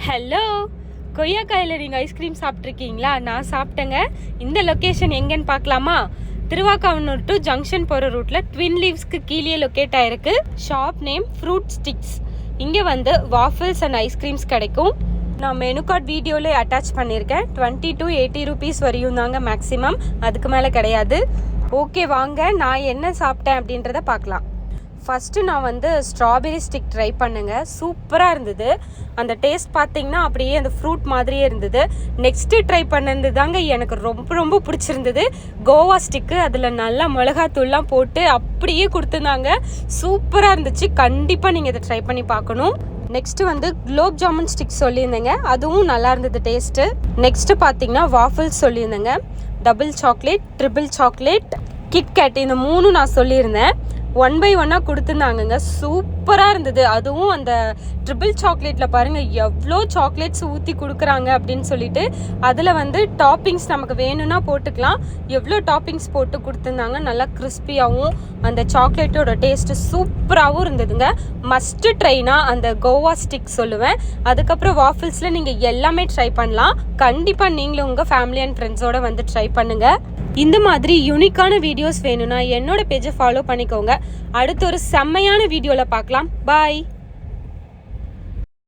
Hello, கொய்யாக்காயில் நீங்கள் ice cream சாப்பிட்ருக்கீங்களா? நான் சாப்பிட்டேங்க. இந்த லொக்கேஷன் எங்கேன்னு பார்க்கலாமா? திருவாக்காவனூர் டு ஜங்ஷன் போகிற ரூட்டில் ட்வின் லீவ்ஸ்க்கு கீழே லொக்கேட் ஆகிருக்கு. Shop name fruit sticks. இங்கே வந்து வாஃபிள்ஸ் அண்ட் ஐஸ்கிரீம்ஸ் கிடைக்கும். நான் மெனு கார்ட் வீடியோவில் அட்டாச் பண்ணியிருக்கேன். 20 to 80 rupees வரையும் தாங்க மேக்ஸிமம், அதுக்கு மேலே கிடையாது. ஓகே, வாங்க நான் என்ன சாப்பிட்டேன் அப்படின்றத பார்க்கலாம். ஃபஸ்ட்டு நான் வந்து ஸ்ட்ராபெரி ஸ்டிக் ட்ரை பண்ணுங்க. சூப்பராக இருந்தது. அந்த டேஸ்ட் பார்த்தீங்கன்னா அப்படியே அந்த ஃப்ரூட் மாதிரியே இருந்தது. நெக்ஸ்ட்டு ட்ரை பண்ணது தாங்க எனக்கு ரொம்ப பிடிச்சிருந்தது. கோவா ஸ்டிக்கு, அதில் நல்லா மிளகாத்தூள்லாம் போட்டு அப்படியே கொடுத்துருந்தாங்க. சூப்பராக இருந்துச்சு. கண்டிப்பாக நீங்கள் இதை ட்ரை பண்ணி பார்க்கணும். நெக்ஸ்ட்டு வந்து குலோப் ஜாமுன் ஸ்டிக் சொல்லியிருந்தேங்க, அதுவும் நல்லா இருந்தது டேஸ்ட்டு. நெக்ஸ்ட்டு பார்த்தீங்கன்னா வாஃபிள்ஸ் சொல்லியிருந்தேங்க. Double chocolate, triple chocolate, KitKat, இந்த 3 நான் சொல்லியிருந்தேன். 1 by 1 கொடுத்துருந்தாங்கங்க. சூப்பராக இருந்தது. அதுவும் அந்த ட்ரிபிள் சாக்லேட்டில் பாருங்கள் எவ்வளோ சாக்லேட்ஸ் ஊற்றி கொடுக்குறாங்க அப்படின்னு சொல்லிட்டு, அதில் வந்து டாப்பிங்ஸ் நமக்கு வேணும்னா போட்டுக்கலாம். எவ்வளோ டாப்பிங்ஸ் போட்டு கொடுத்துருந்தாங்க. நல்லா கிறிஸ்பியாகவும் அந்த சாக்லேட்டோட டேஸ்ட்டு சூப்பராகவும் இருந்ததுங்க. மஸ்ட்டு ட்ரைனா அந்த கோவா ஸ்டிக் சொல்லுவேன். அதுக்கப்புறம் வாஃபிள்ஸில் நீங்கள் எல்லாமே ட்ரை பண்ணலாம். கண்டிப்பாக நீங்களும் உங்கள் ஃபேமிலி அண்ட் ஃப்ரெண்ட்ஸோடு வந்து ட்ரை பண்ணுங்கள். இந்த மாதிரி யூனிக்கான வீடியோஸ் வேணும்னா என்னோட பேஜை ஃபாலோ பண்ணிக்கோங்க. அடுத்து ஒரு செம்மையான வீடியோவில் பார்க்கலாம். பாய்.